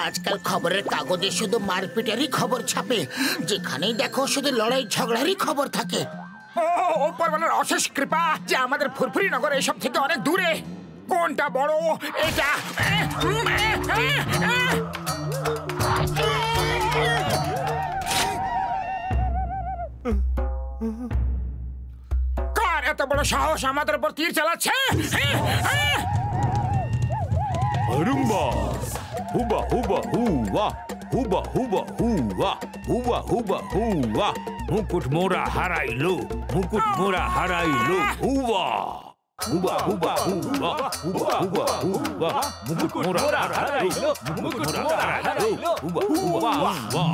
আজকাল খবরের কাগজে শুধু মারপিটেরই খবর ছাপে, যেখানেই দেখো শুধু লড়াই ঝগড়ারই খবর থাকে। উপরওয়ালার অশেষ কৃপা যে আমাদের ফুরফুরি নগর এসব থেকে অনেক দূরে। কোনটা বড় এটা? কার এত বড় সাহস আমাদের উপর তীর চালাচ্ছে? Rumba, huba huba huwa, huba huba huwa, huba huba huwa. Mukut mora harailo, mukut mora harailo, huwa. Huba huba huwa, huba huba huwa, mukut mora harailo, mukut mora harailo, huba huba huwa.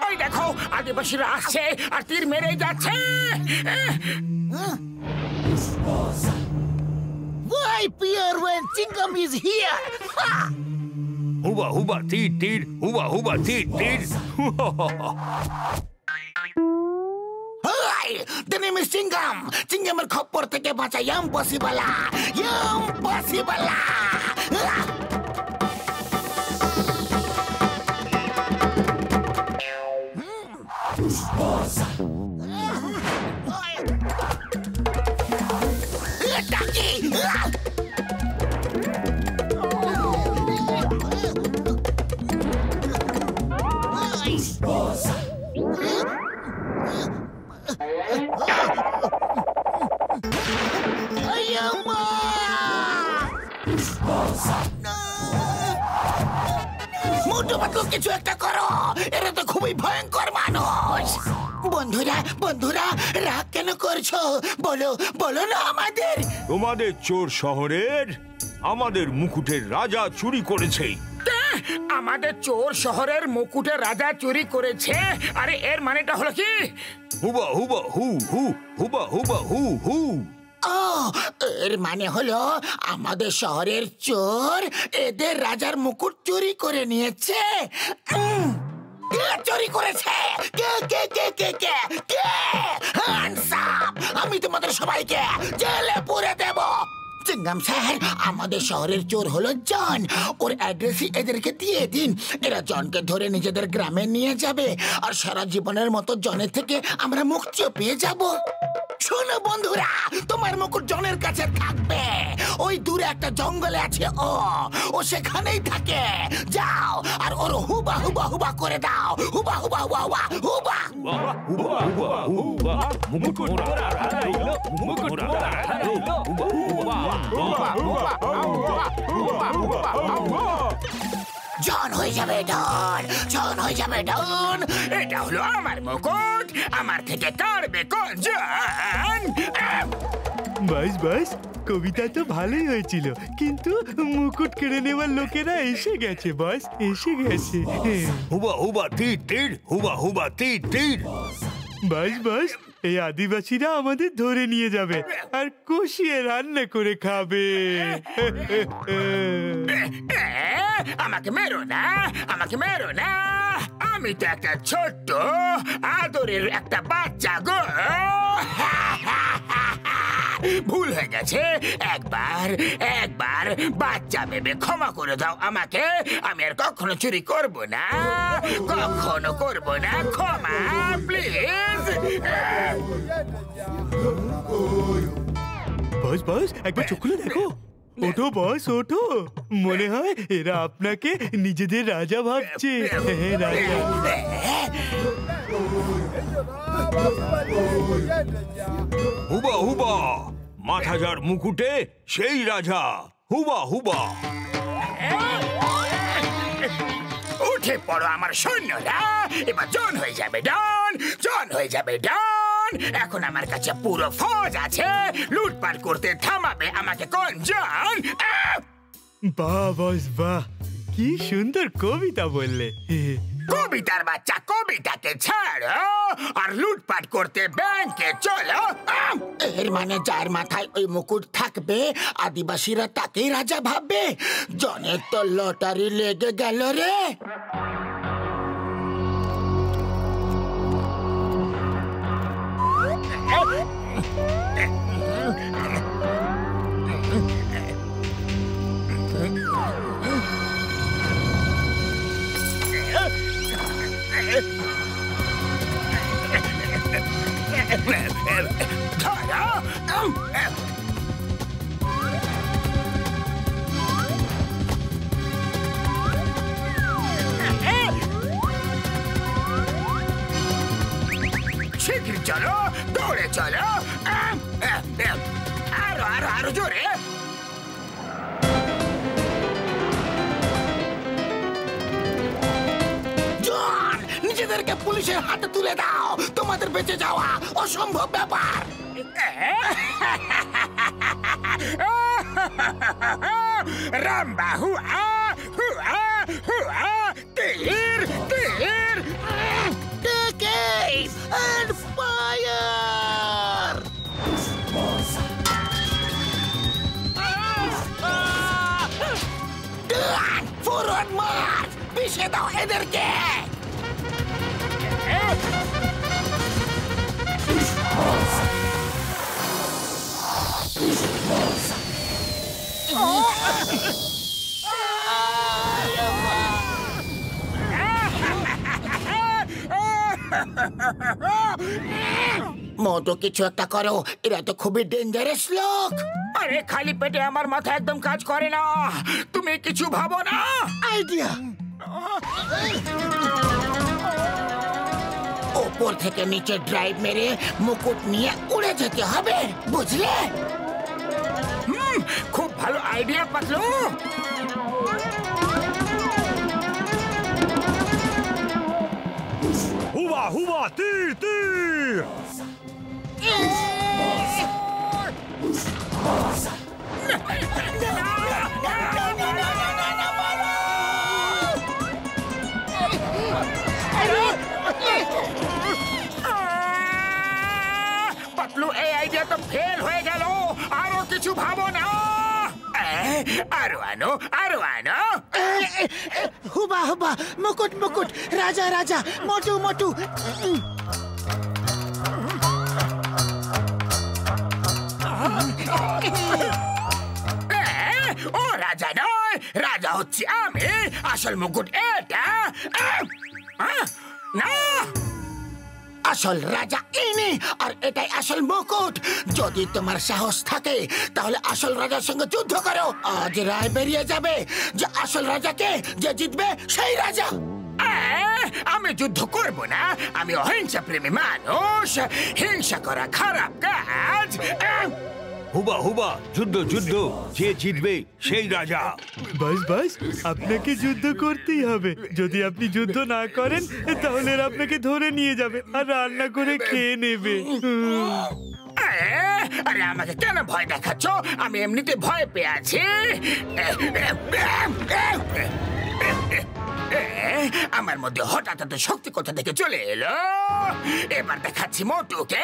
ওই দেখো আদিবাসীরা আসছে আর তীর মেরে যাচ্ছে। Why peer when Chingam is here? Huba huba tir tir, huba huba tir tir. The name is Chingam. Chingamer খপ্পর থেকে বাঁচা impossible, impossible. Motu Patlu কিছু একটা করো, এরা তো খুবই ভয়ঙ্কর মানুষ। বন্ধুরা বন্ধুরা রাগ কেন করছো? বলো বলো না আমাদের। তোমাদের চোর শহরের আমাদের মুকুটের রাজা চুরি করেছে। আমাদের চোর শহরের মুকুটের রাজা চুরি করেছে? আরে এর মানেটা হলো কি? হুবা হুবা হু হু, হুবা হুবা হু হু। ও, এর মানে হলো আমাদের শহরের চোর এদের রাজার মুকুট চুরি করে নিয়েছে। কে চুরি করেছে? কে কে কে কে কে কে? Hands up! আমি তোমাদের সবাইকে জেলে পুরে দেব। চিঙ্গাম স্যার, আমাদের শহরের চোর হলো জন। ওর অ্যাড্রেসই এদেরকে দিয়ে দিন। এরা জনকে ধরে নিজেদের গ্রামে নিয়ে যাবে আর সারা জীবনের মতো জনের থেকে আমরা মুক্তিও পেয়ে যাব। শোনো বন্ধুরা, তোমার মুকুট জনের কাছে থাকবে। ওই দূরে একটা জঙ্গলে আছে ও সেখানেই থাকে। যাও আর ওর হুবা হুবা হুবা করে দাও। হুবা হুবা হুবা হুবা হুবা হুবা হুবা হুবা, মুকুট মোরা হারাইলো, মুকুট মোরা হারাইলো, হুবা হুবা হুবা হুবা হুবা হুবা হুবা। জন হয়ে যাবে ডন, জন হয়ে যাবে ডন। এটা হলো আমার মুকুট, আমার থেকে কাড়বে কোন জন? বাস বাস, কবিতা তো ভালোই হয়েছিল, কিন্তু মুকুট কেড়ে নেওয়ার লোকেরা এসে গেছে বস, এসে গেছে। হুবা হুবা তীর তীর, হুবা হুবা তীর তীর। বাস বাস, এই আদিবাসীরা আমাদের ধরে নিয়ে যাবে আর কষিয়ে রান্না করে খাবে। আমাকে মেরো না, আমাকে মেরো না। আমি তো একটা ছোট্ট আদরের একটা বাচ্চা গো। ভুল হয়ে গেছে, একবার একবার বাচ্চা ভেবে ক্ষমা করে দাও আমাকে। আমি আর কখনো চুরি করব না, কখনো করব না। ক্ষমা প্লিজ। বস বস, একবার চোখ খুলে দেখো। ওঠো বস, ওঠো। মনে হয় এরা আপনাকে নিজেদের রাজা ভাবছে। হ্যাঁ, রাজা। হুবা হুবা, মাথা যার মুকুটে সেই রাজা। হুবা হুবা। উঠে পড়ো আমার সৈন্যরা, এবার জন হয়ে যাবে ডন, জন হয়ে যাবে ডন। এখন আমার কাছে পুরো ফৌজ আছে, লুটপাট করতে থামাবে আমাকে কোনজন? বাহ বস বাহ, কি সুন্দর কবিতা বললে। কবিতার বাচ্চা, কবিতাকে ছাড়ো আর লুটপাট করতে ব্যাংকে চলো। এর মানে যার মাথায় ওই মুকুট থাকবে আদিবাসীরা তাকেই রাজা ভাববে। জনের তো লটারি লেগে গেল রে। শীঘ্র চলো, দৌড়ে চলো, আরো আরো আরো জোরে। নিজেদেরকে পুলিশের হাতে তুলে দাও, তোমাদের বেঁচে যাওয়া অসম্ভব ব্যাপার। রামবা হুয়া হুয়া হুয়া, তীর তীর, Take aim and fire! Forward March, পিছিয়ে দাও এদেরকে। মোটো কিছু একটা করো, এরা তো খুবই ডেঞ্জারাস লোক। আরে খালি পেটে আমার মাথা একদম কাজ করে না, তুমি কিছু ভাবো না। Idea! ওপর থেকে নিচে ড্রাইভ মেরে মুকুট নিয়ে উড়ে যেতে হবে, বুঝলে? খুব ভালো আইডিয়া পাতলু। হুবা হুবা, তীর তীর। পাতলু, এই আইডিয়া তো ফেল হয়ে গেল, আরো কিছু ভাবো না। আরো আনো, আরো আনো। Huba huba, mukut mukut, raja raja, motu motu. ও রাজা নয়, রাজা হচ্ছি আমি, আসল মুকুট এটা। না, আসল রাজা ইনি, আর এটাই আসল মুকুট। যদি তোমার সাহস থাকে তাহলে আসল রাজার সঙ্গে যুদ্ধ করো। আজ রায় বেরিয়ে যাবে যে আসল রাজাকে যে জিতবে সেই রাজা। আমি যুদ্ধ করব না, আমি অহিংসা প্রেমী মানুষ। হিংসা করা খারাপ কাজ। হুবা হুবা, যুদ্ধ যুদ্ধ, যে জিতবে সেই রাজা। বাস বাস, আপনাকে যুদ্ধ করতেই হবে। যদি আপনি যুদ্ধ না করেন তাহলে এরা আপনাকে ধরে নিয়ে যাবে আর রান্না করে খেয়ে নেবে। আরে আমাকে কেন ভয় দেখাচ্ছ? আমি এমনিতে ভয় পেয়ে আছি। আমার মধ্যে হঠাৎ এত শক্তি কোথা থেকে চলে এলো? এবার দেখাচ্ছি মোটুকে।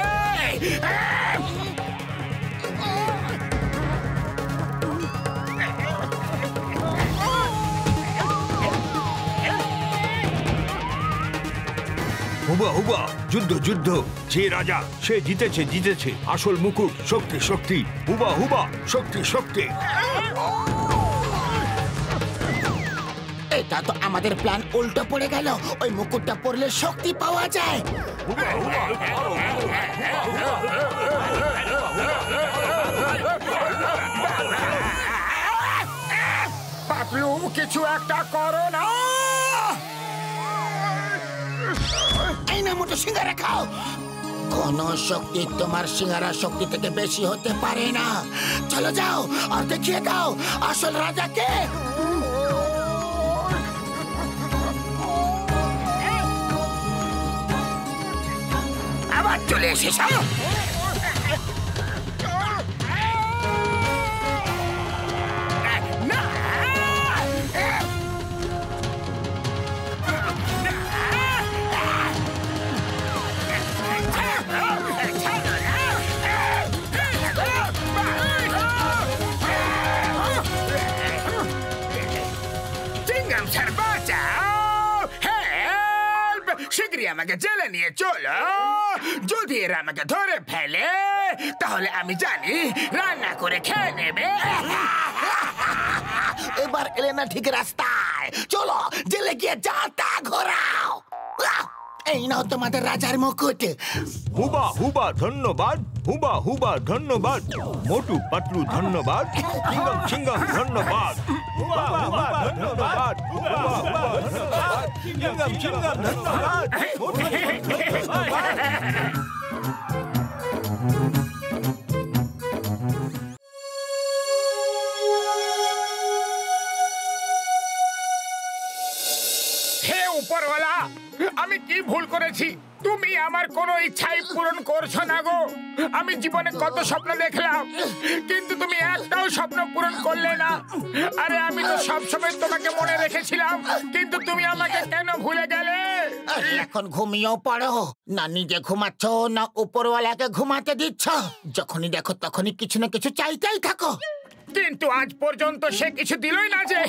হুবা হুবা, যুদ্ধ যুদ্ধ, যে রাজা সে জিতেছে জিতেছে। আসল মুকুট, শক্তি শক্তি, হুবা হুবা, শক্তি শক্তি। এটা তো আমাদের প্ল্যান উল্টো পড়ে গেল। ওই মুকুটটা পরলে শক্তি পাওয়া যায়। পাতলু, কিছু একটা করো না। এই না মোটো, সিঙ্গারা খাও। কোন শক্তি তোমার সিঙ্গারা শক্তি থেকে বেশি হতে পারে না। চলো যাও আর দেখিয়ে দাও আসল রাজাকে। আবার চলে এসেছ? শীঘ্রই আমাকে জেলে নিয়ে চলো। যদি এরা আমাকে ধরে ফেলে তাহলে আমি জানি রান্না করে খেয়ে নেবে। এবার এলে না ঠিক রাস্তায়, চলো জেলে গিয়ে যা তা ঘোরাও। এই নাও তোমাদের রাজার মুকুট। হুবা হুবা ধন্যবাদ, হুবা হুবা ধন্যবাদ, মোটু পাতলু ধন্যবাদ, সিঙ্গম সিঙ্গম ধন্যবাদ, হুবা হুবা ধন্যবাদ, হুবা হুবা ধন্যবাদ, সিঙ্গম সিঙ্গম ধন্যবাদ, মোটু ধন্যবাদ। হে উপরওয়ালা, আমি কি ভুল করেছি? তুমি আমার কোনো ইচ্ছাই পূরণ করছো না গো। আমি জীবনে কত স্বপ্ন দেখলাম, কিন্তু তুমি একটাও স্বপ্ন পূরণ করলে না। আরে আমি তো সবসময় তোমাকে মনে রেখেছিলাম, কিন্তু তুমি আমাকে কেন ভুলে গেলে? এখন ঘুমিয়েও পড়ো না, নিজে ঘুমাচ্ছ না উপরওয়ালাকে ঘুমাতে দিচ্ছ। যখনই দেখো তখনই কিছু না কিছু চাইতেই থাকো। কিন্তু আজ পর্যন্ত সে কিছু দিলই না। যে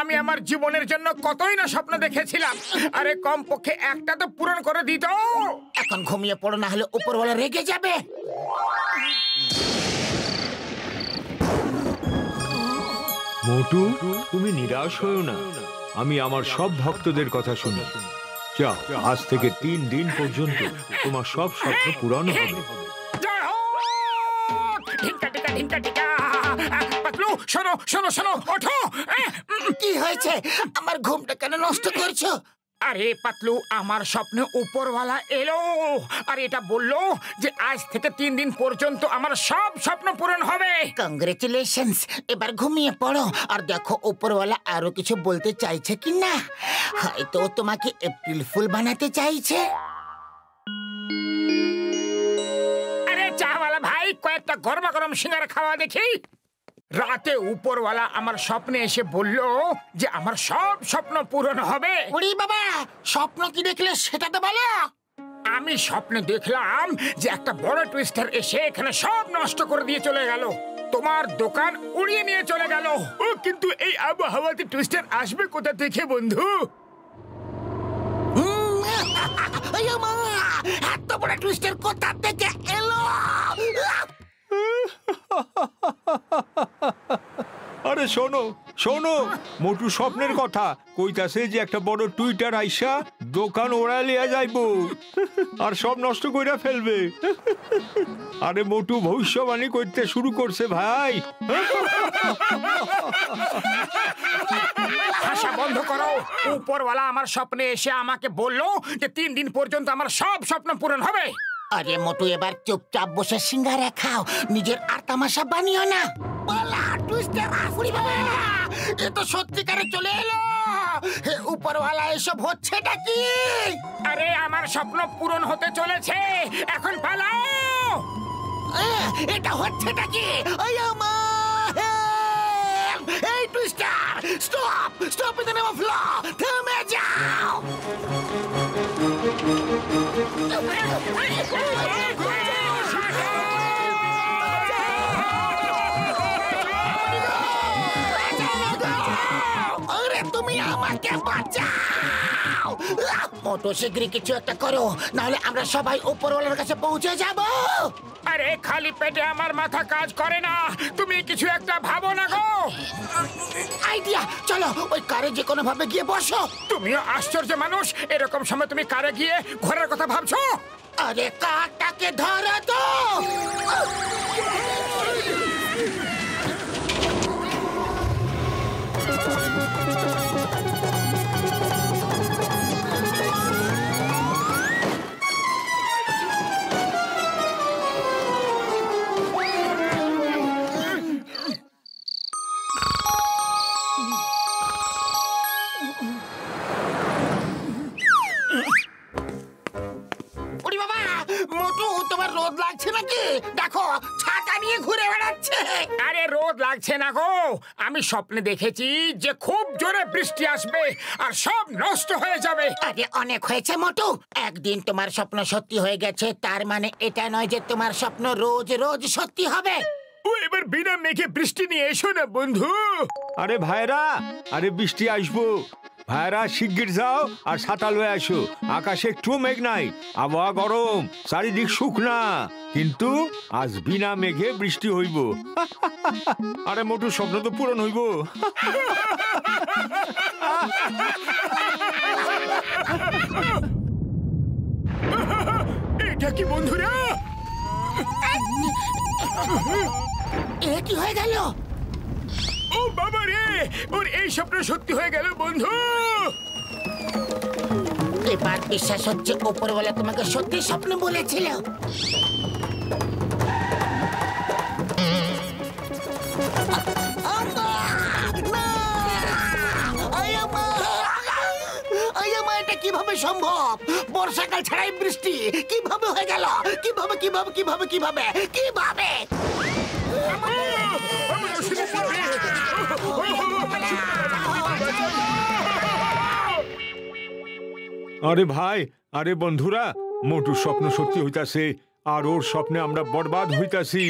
আমি আমার জীবনের জন্য কতই না স্বপ্ন দেখেছিলাম, আরে কমপক্ষে একটা তো পূরণ করে দিত। এখন ঘুমিয়ে পড়ো, না হলে উপরওয়ালা রেগে যাবে। মোটু, তুমি নিরাশ হও না, আমি আমার সব ভক্তদের কথা শুনি। যাও, আজ থেকে 3 দিন পর্যন্ত তোমার সব স্বপ্ন পূরণ হবে। জয় হোক! ঢিঙ্কা টিকা ঢিঙ্কা টিকা। পাতলু, শোনো শোনো শোনো, ওঠো। কি হয়েছে? আমার ঘুমটা কেন নষ্ট করছো? আরে পাতলু, আমার স্বপ্নে উপরওয়ালা এলো আর এটা বললো যে আজ থেকে 3 দিন পর্যন্ত আমার সব স্বপ্ন পূরণ হবে। কংগ্রেচুলেশনস। এবার ঘুমিয়ে পড়ো আর দেখো উপরওয়ালা আরো কিছু বলতে চাইছে কি না। হয়তো তোমাকে এপ্রিল ফুল বানাতে চাইছে। আরে চাওয়ালা ভাই, কয়েকটা গরমা গরম সিঙ্গারা খাওয়া দেখি। রাতে উপরওয়ালা আমার স্বপ্নে এসে বলল যে আমার সব স্বপ্ন পূরণ হবে। ওরে বাবা, স্বপ্ন কি দেখলে সেটা তো বলো। আমি স্বপ্নে দেখলাম যে একটা বড় টুইস্টার এসে এখানে সব নষ্ট করে দিয়ে চলে গেল। তোমার দোকান উড়িয়ে নিয়ে চলে গেল। ও কিন্তু এই আবহাওয়াতে টুইস্টার আসবে কোথা থেকে বন্ধু? এত বড় টুইস্টার কোথা থেকে এলো? আরে শোনো শোনো, মোটু স্বপ্নের কথা কইতাছে যে একটা বড় টুইটার আইসা দোকান ওড়া লিয়া যাইবো আর সব নষ্ট কইরা ফেলবে। আরে মোটু ভবিষ্যবাণী করতে শুরু করছে ভাই। হাসা বন্ধ করো। উপরওয়ালা আমার স্বপ্নে এসে আমাকে বলল যে 3 দিন পর্যন্ত আমার সব স্বপ্ন পূরণ হবে। আরে মোটু, এবার চুপচাপ বসে সিঙ্গারা খাও, নিজের আর তামাশা বানিও না। বলা টুইস্টার আসুরি বাবা, এ তো সত্যিকারে চলে এলো। হে উপরওয়ালা, এসব হচ্ছেটা কি? আরে আমার স্বপ্ন পূরণ হতে চলেছে, এখন পালাও। এটা হচ্ছেটা কি? এই twister, stop stop in the name of law, থেমে যাও। আরে তুমি আমাকে বাঁচাও। মোটু, শীঘ্রই কিছু একটা করো, নাহলে আমরা সবাই উপরওয়ালার কাছে পৌঁছে যাব। আরে খালি পেটে আমার মাথা কাজ করে না, তুমি কিছু একটা ভাবো না গো। আইডিয়া, চলো ওই কারে যে কোনো ভাবে গিয়ে বসো। তুমিও আশ্চর্য মানুষ, এরকম সময় তুমি কারে গিয়ে ঘোরার কথা ভাবছো? আরে কারটাকে ধরো তো। মোটু আরে রোদ লাগছে না গো, আমি স্বপ্নে দেখেছি যে খুব জোরে বৃষ্টি আসবে আর সব নষ্ট হয়ে যাবে। আরে অনেক হয়েছে মোটু, একদিন তোমার স্বপ্ন সত্যি হয়ে গেছে, তার মানে এটা নয় যে তোমার স্বপ্ন রোজ রোজ সত্যি হবে। ও এবার বিনা মেঘে বৃষ্টি নিয়ে এসো না বন্ধু। আরে ভাইরা, আরে বৃষ্টি আসবো, ভাইরা শিগগির যাও আর ছাতা লয়ে আসো। আকাশে একটু মেঘ নাই, আবহাওয়া গরম, চারিদিক শুকনা, কিন্তু আজ বিনা মেঘে বৃষ্টি হইব। আরে মোটু স্বপ্ন তো পূরণ হইব। এটা কি বন্ধুরা? এ কি হয়ে গেল? ও বাবা রে, ওর এই স্বপ্ন সত্যি হয়ে গেল বন্ধু। এবার বিশ্বাস হচ্ছে উপরওয়ালা তোমাকে সত্যি স্বপ্ন বলেছিল। এটা কিভাবে সম্ভব? বর্ষাকাল ছাড়াই বৃষ্টি কিভাবে হয়ে গেল? কিভাবে কিভাবে কিভাবে কিভাবে কিভাবে? আরে ভাই, আরে বন্ধুরা, মোটুর স্বপ্ন সত্যি হইতাছে আর ওর স্বপ্নে আমরা বরবাদ হইতাছি।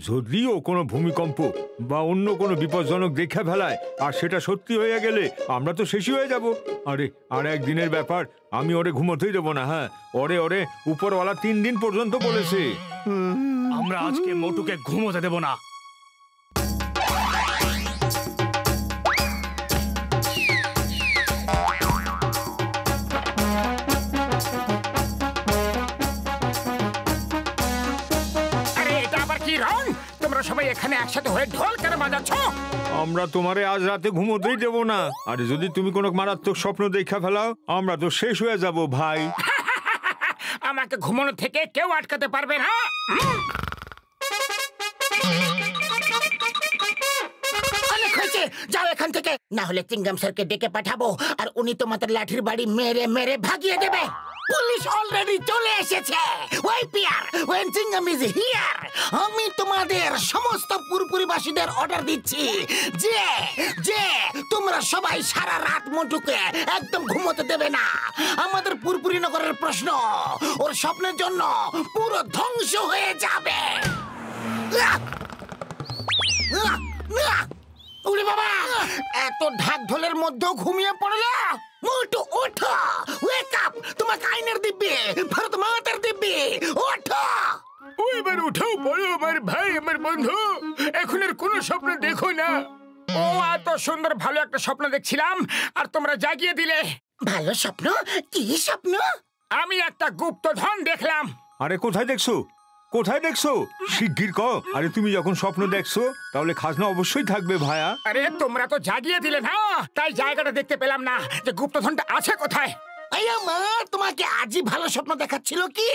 যদিও কোনো ভূমিকম্প বা অন্য কোনো বিপজ্জনক দেখে ফেলায় আর সেটা সত্যি হয়ে গেলে আমরা তো শেষই হয়ে যাব। আরে আর একদিনের ব্যাপার, আমি ওরে ঘুমোতেই দেবো না। হ্যাঁ, ওরে উপরওয়ালা 3 দিন পর্যন্ত বলেছে। আমরা আজকে মোটুকে ঘুমোতে দেব না। সবাই এখানে একসাথে হয়ে ঢোল কেন বাজাচ্ছ? আমরা তোমারে আজ রাতে ঘুমোতেই দেব না। আরে যদি তুমি কোনো মারাত্মক স্বপ্ন দেখা ফেলাও, আমরা তো শেষ হয়ে যাব ভাই। আমাকে ঘুমানো থেকে কেউ আটকাতে পারবে না। অনেক হয়েছে, যাও এখান থেকে, না হলে চিংগাম স্যারকে ডেকে পাঠাবো আর উনি তোমাদের লাঠির বাড়ি মেরে মেরে ভাগিয়ে দেবে। পুলিশ অলরেডি চলে এসেছে। when Chingam is here, আমি তোমাদের সমস্ত পুরপুরিবাসীদের অর্ডার দিচ্ছি যে যে তোমরা সবাই সারা রাত মোটুকে একদম ঘুমোতে দেবে না। আমাদের পুরপুরি নগরের প্রশ্ন ওর স্বপ্নের জন্য পুরো ধ্বংস হয়ে যাবে। উড়ে বাবা, এত ঢাক ঢোলের মধ্যেও ঘুমিয়ে পড়লো। মোটু ওঠো, ওয়েক আপ, তোমাকে আইনের দিব্যি, ভারত মাতার দিব্যি, ওঠো। ও এবার উঠাও বলো আমার ভাই, আমার বন্ধু, এখন আর কোনো স্বপ্ন দেখো না। ও এত সুন্দর ভালো একটা স্বপ্ন দেখছিলাম আর তোমরা জাগিয়ে দিলে। ভালো স্বপ্ন? কি স্বপ্ন? আমি একটা গুপ্তধন দেখলাম। আরে কোথায় দেখছো? কোথায় দেখছো? শিগগির কও। আরে তুমি যখন স্বপ্ন দেখছো তাহলে খাজনা অবশ্যই থাকবে ভাইয়া। আরে তোমরা তো জাগিয়ে দিলে না, তাই জায়গাটা দেখতে পেলাম না যে গুপ্তধনটা আছে কোথায়। আইয়া মা, তোমাকে আজই ভালো স্বপ্ন দেখাচ্ছিল কি?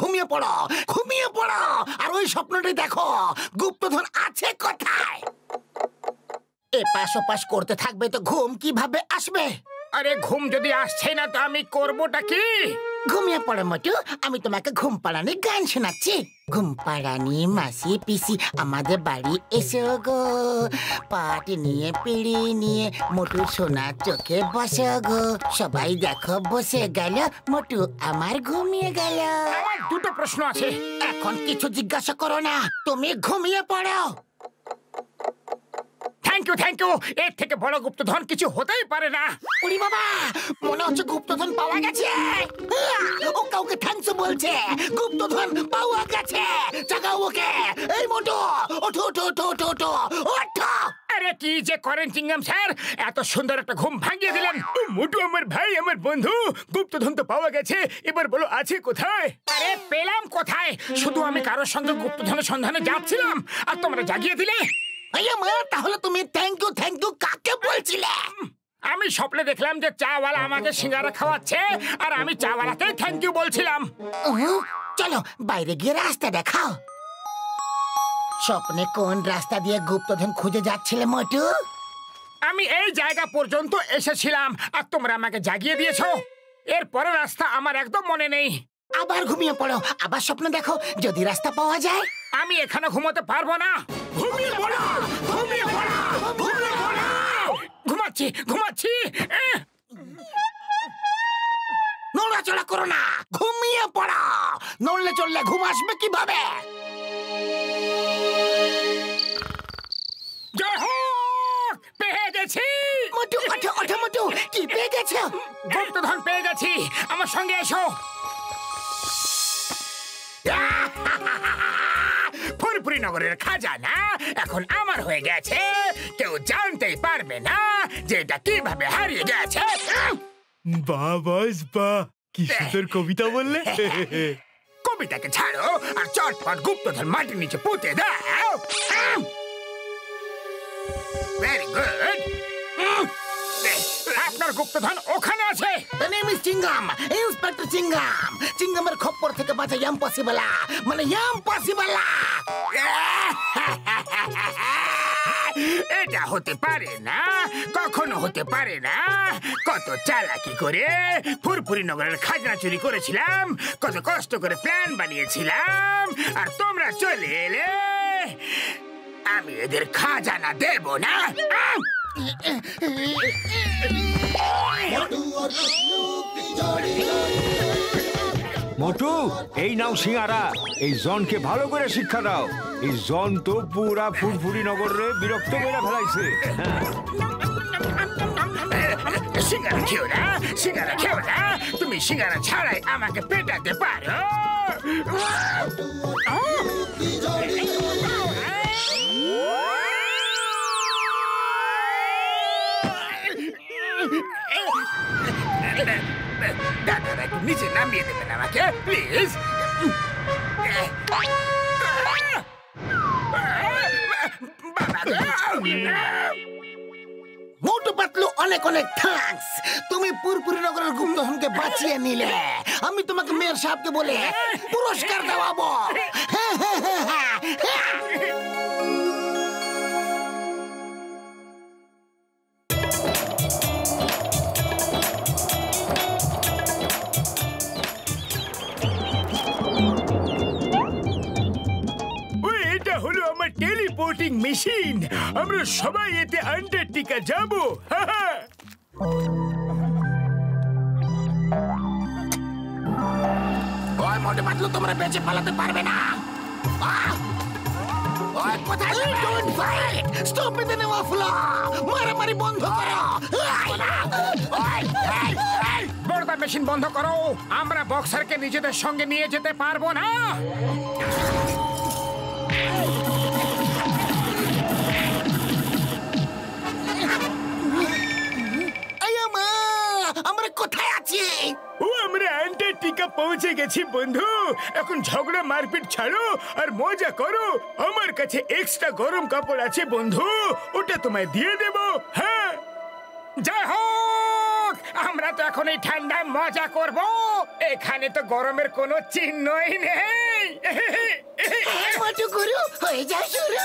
ঘুমিয়ে পড়ো, ঘুমিয়ে পড়ো, আর ওই স্বপ্নটাই দেখো গুপ্তধন আছে কোথায়। এপাশ ওপাশ করতে থাকবে তো ঘুম কিভাবে আসবে? আরে ঘুম যদি আসছে না তো আমি করবোটা কি? ঘুমিয়ে পড়ো মোটু, আমি তোমাকে ঘুম পাড়ানি গান শোনাচ্ছি। ঘুম পাড়ানি মাসি পিসি আমাদের বাড়ি এসো গো, পাট নিয়ে পিড়ি নিয়ে মোটু সোনা চোখে বসো গো, সবাই দেখো বসে গেল, মোটু আমার ঘুমিয়ে গেল। আমার দুটো প্রশ্ন আছে। এখন কিছু জিজ্ঞাসা করো না, তুমি ঘুমিয়ে পড়ো। Thank you. এর থেকে বড় গুপ্তধন কিছু হতেই পারে না। উড়ি বাবা, মনে হচ্ছে গুপ্তধন পাওয়া গেছে। ও কাউকে থ্যাঙ্কস বলছে, গুপ্তধন পাওয়া গেছে। জাগাও ওকে। এই মোটু, ওঠো ওঠো ওঠো ওঠো ওঠো ওঠো। আরে কি যে করেন চিংগাম স্যার, এত সুন্দর একটা ঘুম ভাঙিয়ে দিলেন। মোটু আমার ভাই, আমার বন্ধু, গুপ্তধন তো পাওয়া গেছে, এবার বলো আছে কোথায়? আরে পেলাম কোথায়? শুধু আমি কারোর সঙ্গে গুপ্তধনের সন্ধানে যাচ্ছিলাম আর তোমরা জাগিয়ে দিলে। আইয়া মা, তাহলে তুমি থ্যাংক ইউ কাকে বলছিলে? আমি স্বপ্নে দেখলাম যে চাওয়ালা আমাকে সিঙ্গারা খাওয়াচ্ছে আর আমি চাওয়ালাকে থ্যাংক ইউ বলছিলাম। চলো বাইরে গিয়ে রাস্তা দেখাও। স্বপ্নে কোন রাস্তা দিয়ে গুপ্তধন খুঁজে যাচ্ছিলে মোটু? আমি এই জায়গা পর্যন্ত এসেছিলাম আর তোমরা আমাকে জাগিয়ে দিয়েছো। এর পরের রাস্তা আমার একদম মনে নেই। আবার ঘুমিয়ে পড়ো, আবার স্বপ্ন দেখো, যদি রাস্তা পাওয়া যায়। আমি এখানে ঘুমোতে পারবো না। ঘুমিয়ে পড়ো, ঘুমিয়ে পড়ো, ঘুমিয়ে পড়ো। ঘুমাচ্ছি ঘুমাচ্ছি। নড়াচড়া করো না, ঘুমিয়ে পড়ো। নড়লে চললে ঘুম আসবে কিভাবে? জয় হোক, পেয়ে গেছি। মোটু ওঠো ওঠো মোটু, কি পেয়ে গেছো? গুপ্তধন পেয়ে গেছি, আমার সঙ্গে এসো। ফুরফুরি নগরের খাজানা এখন আমার হয়ে গেছে। কেউ জানতেই পারবে না যে এটা কিভাবে হারিয়ে গেছে। বাহ বস বাহ, কি সুন্দর কবিতা বললে। কবিতাকে ছাড়ো আর চটপট গুপ্তধন মাটির নিচে পুঁতে দাও। Very good. আপনার গুপ্তধন ওখানে আছে। The name is Chingam, inspector Chingam. চিঙ্গামের খপ্পর থেকে বাঁচা ইম্পসিবল, মানে ইম্পসিবল। এটা হতে পারে না, কখনো হতে পারে না। কত চালাকি করে ফুরফুরি নগরের খাজনা চুরি করেছিলাম, কত কষ্ট করে প্ল্যান বানিয়েছিলাম, আর তোমরা চলে এলে। আমি এদের খাজানা দেব না। মোটু, এই নাও সিঙ্গারা। এই জনকে ভালো করে শিক্ষা দাও। এই জন তো পুরা ফুরফুরি নগরে বিরক্ত করে ফেলাইছে। সিঙ্গারা খেও না, সিঙ্গারা খেও না। তুমি সিঙ্গারা ছাড়াই আমাকে পেটাতে পারো। দাদারা একটু নিচে নামিয়ে দেবেন আমাকে প্লিজ। মোটু পাতলু, অনেক অনেক থ্যাঙ্কস। তুমি পুরপুরি নগরের গুপ্তধনকে বাঁচিয়ে নিলে। আমি তোমাকে মেয়র সাহেবকে বলে পুরস্কার দেওয়াবো। এটা হলো আমার টেলিপোর্টিং মেশিন। আমরা সবাই এতে আন্টার্কটিকা যাব। ওই মোটু পাতলু, তোমরা বেঁচে পালাতে পারবে না। ওই কোথায়? Don't fight, stop it in our flow. মারামারি বন্ধ করো। বড়দা মেশিন বন্ধ করো। আমরা বক্সারকে নিজেদের সঙ্গে নিয়ে যেতে পারবো না। আমরা কোথায় আছি? ও, আমরা আন্টার্কটিকা পৌঁছে গেছি বন্ধু। এখন ঝগড়া মারপিট ছাড়ো আর মজা করো। আমার কাছে এক্সট্রা গরম কাপড় আছে বন্ধু, ওটা তোমায় দিয়ে দেব। হ্যাঁ, জয় হোক। আমরা তো এখন এই ঠান্ডায় মজা করব। এখানে তো গরমের কোনো চিহ্নই নেই। মোটু গুরু, হয়ে যায় শুরু।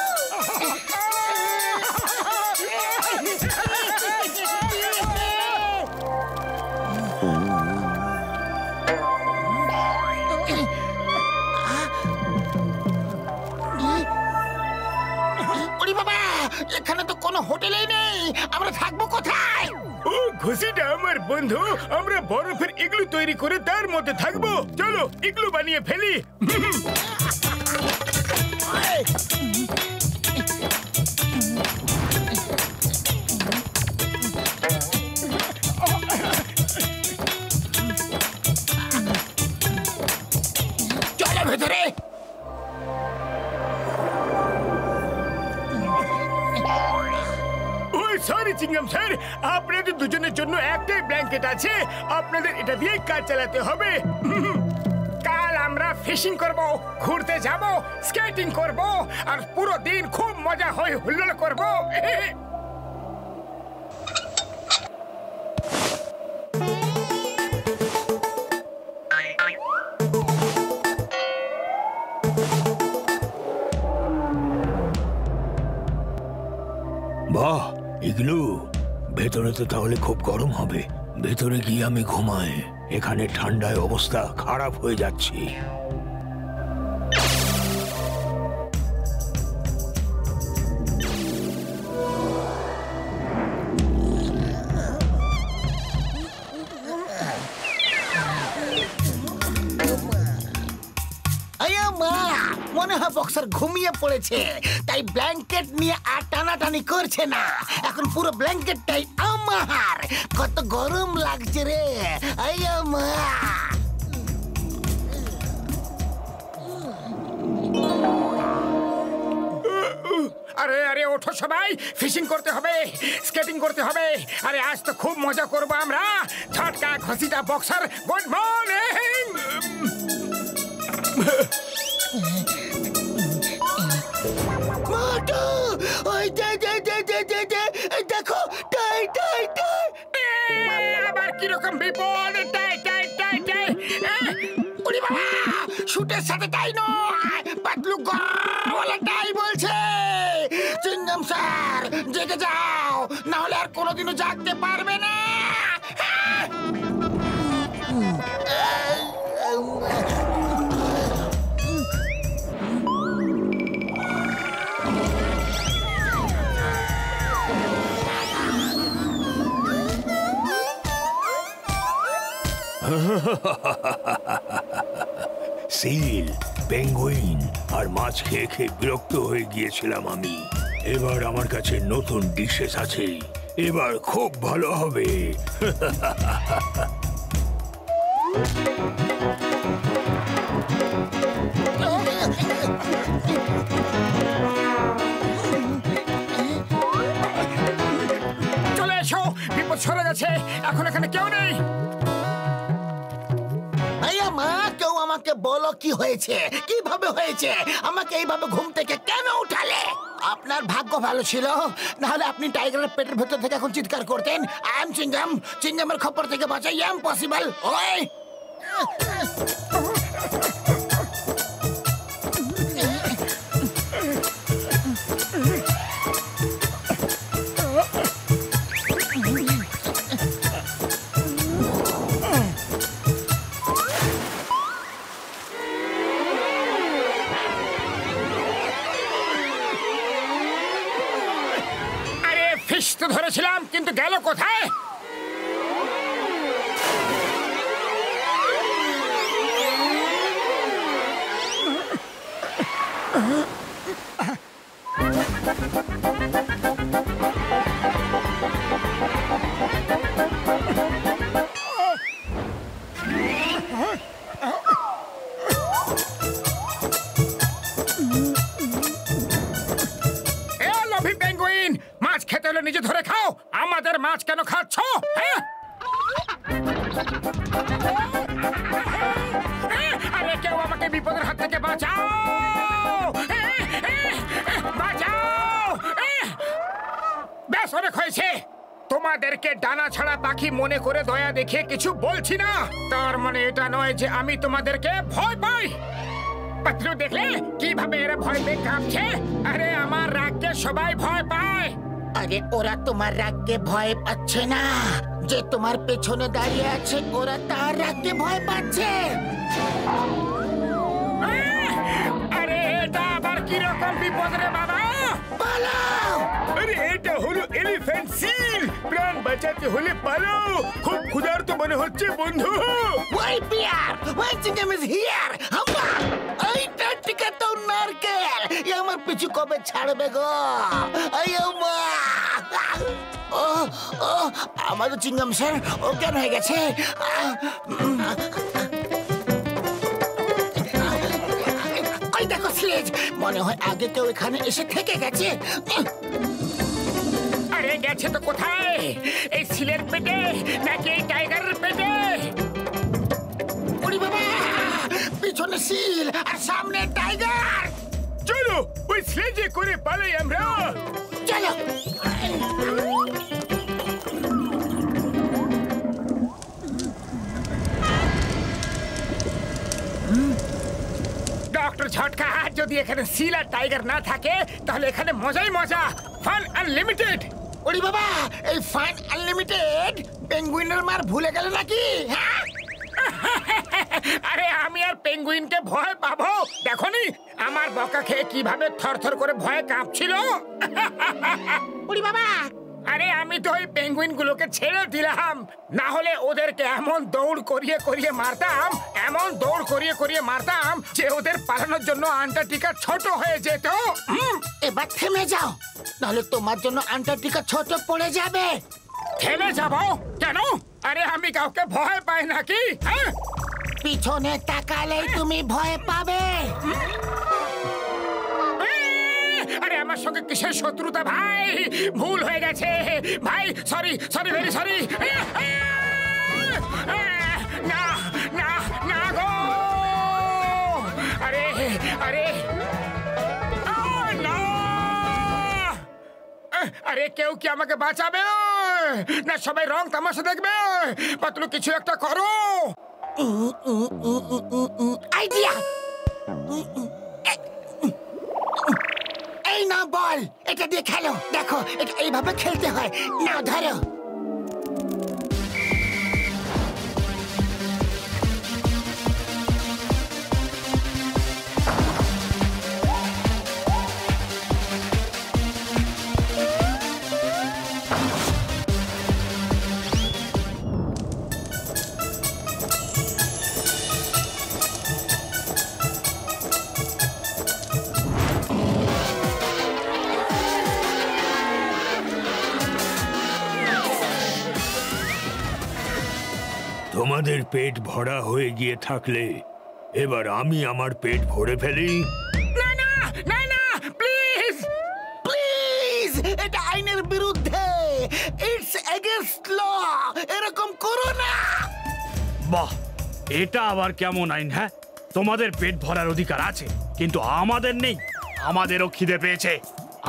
এখানে তো কোনো হোটেলই নেই, আমরা থাকবো কোথায়? ও, ঘুষিটা আমার বন্ধু। আমরা বরফের ইগলু তৈরি করে তার মধ্যে থাকবো। চলো ইগলু বানিয়ে ফেলি। চলো ভেতরে। সরি চিংগাম স্যার, আপনাদের দুজনের জন্য একটাই ব্ল্যাঙ্কেট আছে। আপনাদের এটা দিয়ে কাজ চালাতে হবে। কাল আমরা ফিশিং করব, ঘুরতে যাব, স্কেটিং করব, আর পুরো দিন খুব মজা হয়ে হুল্লোড় করব। বাহ, ইগলু, ভেতরে তো তাহলে খুব গরম হবে। ভেতরে গিয়ে আমি ঘুমাই। এখানে ঠান্ডায় অবস্থা খারাপ হয়ে যাচ্ছে। মনে হয় বক্সার ঘুমিয়ে পড়েছে, তাই ব্ল্যাঙ্কেট নিয়ে আর টানাটানি করছে না। এখন পুরো ব্ল্যাঙ্কেটটাই আমার। কত গরম লাগছে রে। আরে আরে ওঠো সবাই, ফিশিং করতে হবে, স্কেটিং করতে হবে। আরে আজ তো খুব মজা করবো আমরা। ঝটকা, ঘসিটা, বক্সার, গুড মর্নিং। দেখো টাই টাই টাই, আবার কিরকম বিপদ। টাই টাই টাই টাই। ওরে বাবা, শুটের সাথে টাই নয়, পাতলু গলা টাই বলছে। চিংগাম স্যার জেগে যাও, না হলে আর কোনোদিনও জাগতে পারবে না। সিল, পেঙ্গুইন আর মাছ খেয়ে খেয়ে বিরক্ত হয়ে গিয়েছিলাম আমি। এবার আমার কাছে নতুন ডিশেস আছে, এবার খুব ভালো হবে। চলে এসো, বিপদ সরে গেছে, এখন এখানে কেউ নেই। কেউ আমাকে বলো কি হয়েছে, কিভাবে হয়েছে? আমাকে এইভাবে ঘুম থেকে কেন উঠালে? আপনার ভাগ্য ভালো ছিল, না হলে আপনি টাইগারের পেটের ভেতর থেকে এখন চিৎকার করতেন, আই এম চিংগাম, চিংগামের খপ্পর থেকে বাঁচাই ইম্পসিবল। ওই ফিশ তো ধরেছিলাম, কিন্তু গেল কোথায়? মাছ খেতে হলে নিজে ধরে খাও, আমাদের মাছ কেন খাচ্ছ? আরে কেউ আমাকে বিপদের হাত থেকে বাঁচাও, বাঁচাও। ব্যাস অনেক হয়েছে। তোমাদেরকে ডানা ছাড়া পাখি মনে করে দয়া দেখে কিছু বলছি না, তার মানে এটা নয় যে আমি তোমাদেরকে ভয় পাই। পাতলু দেখলে কিভাবে এরা ভয় পেয়ে কাঁপছে? আরে আমার রাগকে সবাই ভয় পায়। আরে ওরা তোমার রাগকে ভয় পাচ্ছে না, যে তোমার পেছনে দাঁড়িয়ে আছে ওরা তার রাগকে ভয় পাচ্ছে। আরে এটা আবার কিরকম বিপদ রে বাবা? পালাও! আরে এটা হলো এলিফ্যান্ট সিল, প্রাণ বাঁচাতে হলে পালাও। খুব ক্ষুধার্ত মনে হচ্ছে বন্ধু। ওই বিয়ার, ওই চিংগাম ইজ হিয়ার। হাম্বা! এইটা টিকা তো নারকেল, আমার পিছু কবে ছাড়বে গো? আইয়ো! আমাদের চিংগাম স্যার অজ্ঞান হয়ে গেছে। ওই দেখো স্লেজ, মনে হয় আগে কেউ এখানে এসে থেকে গেছে। আরে গেছে তো কোথায়? এই সিলের পেটে নাকি এই টাইগারের পেটে? ওরে বাবা, পিছনে সিল আর সামনে টাইগার। চলো ওই স্লেজে করে পালাই আমরা। চলো। ডক্টর ঝটকা, যদি এখানে সিল আর টাইগার না থাকে তাহলে এখানে মজাই মজা, ফান আনলিমিটেড। ওরে বাবা, এই ফান আনলিমিটেড পেঙ্গুইনের মার ভুলে গেল নাকি? হ্যাঁ, আরে আমি আর পেঙ্গুইনকে ভয় পাবো? দেখনি আমার বকা খেয়ে কিভাবে থরথর করে ভয়ে কাঁপছিল। উড়ি বাবা, আরে আমি তো ওই পেঙ্গুইন গুলোকে ছেড়ে দিলাম, না হলে ওদেরকে এমন দৌড় করিয়ে করিয়ে মারতাম, এমন দৌড় করিয়ে করিয়ে মারতাম যে ওদের পালানোর জন্য আন্টার্কটিকা ছোট হয়ে যেত। এবার থেমে যাও, নাহলে তোমার জন্য আন্টার্কটিকা ছোট পড়ে যাবে। থেমে যাবো কেন? আরে আমি কাউকে ভয় পাই নাকি? হ্যাঁ, পিছনে তাকালেই তুমি ভয় পাবে। আরে আমার সঙ্গে কিসের শত্রুতা ভাই? ভুল হয়ে গেছে ভাই, সরি সরি ভেরি সরি। না না না গো, আরে আরে না, আরে কেউ কি আমাকে বাঁচাবে না সবাই রং তামাশা দেখবে? পাতলু কিছু একটা করো। আইডিয়া! এই না বল, এটা দিয়ে খেলো। দেখো এটা এইভাবে খেলতে হয়। নাও ধরো। তোমাদের পেট ভরা হয়ে গিয়ে থাকলে এবার আমি আমার পেট ভরে ফেলি। না না না না, প্লিজ প্লিজ, এটা আইনের বিরুদ্ধে। ইটস এগেইনস্ট ল। এরকম করো না। বাহ, এটা আবার কেমন আইন? হ্যাঁ, তোমাদের পেট ভরার অধিকার আছে, কিন্তু আমাদের নেই। আমাদেরও খিদে পেয়েছে,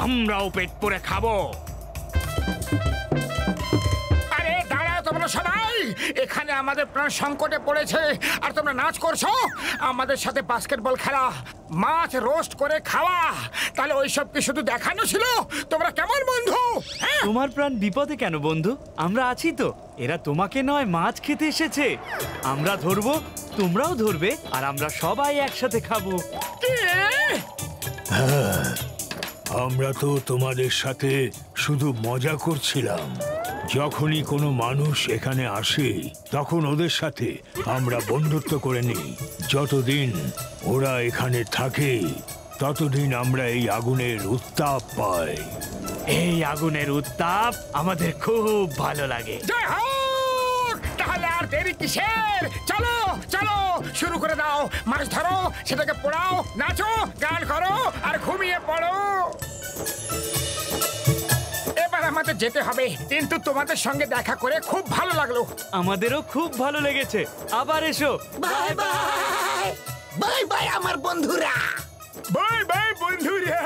আমরাও পেট পুরে খাবো। আরে দাঁড়াও তোমরা সবাই, এখানে আমাদের প্রাণ সংকটে পড়েছে আর তোমরা নাচ করছো। আমাদের সাথে বাস্কেটবল খেলা, মাছ রোস্ট করে খাওয়া, তাহলে ওইসব কি শুধু দেখানো ছিল? তোমরা কেমন বন্ধু? হ্যাঁ, তোমার প্রাণ বিপদে কেন বন্ধু? আমরা আছি তো। এরা তোমাকে নয় মাছ খেতে এসেছে। আমরা ধরবো, তোমরাও ধরবে, আর আমরা সবাই একসাথে খাবো। কি? আমরা তো তোমাদের সাথে শুধু মজা করছিলাম। যখনই কোনো মানুষ এখানে আসে তখন ওদের সাথে আমরা বন্ধুত্ব করে নিই। যতদিন ওরা এখানে থাকে ততদিন আমরা এই আগুনের উত্তাপ পাই। এই আগুনের উত্তাপ আমাদের খুব ভালো লাগে। জয় হোক! তাহলে আর দেরি কিসের? চলো চলো, শুরু করে দাও। মাছ ধরো, সেটাকে পোড়াও, নাচো, গান করো আর ঘুমিয়ে পড়ো। এবার আমাদের যেতে হবে, কিন্তু তোমাদের সঙ্গে দেখা করে খুব ভালো লাগলো। আমাদেরও খুব ভালো লেগেছে। আবার এসো। Bye bye. বাই বাই আমার বন্ধুরা। বাই বাই বন্ধুরা।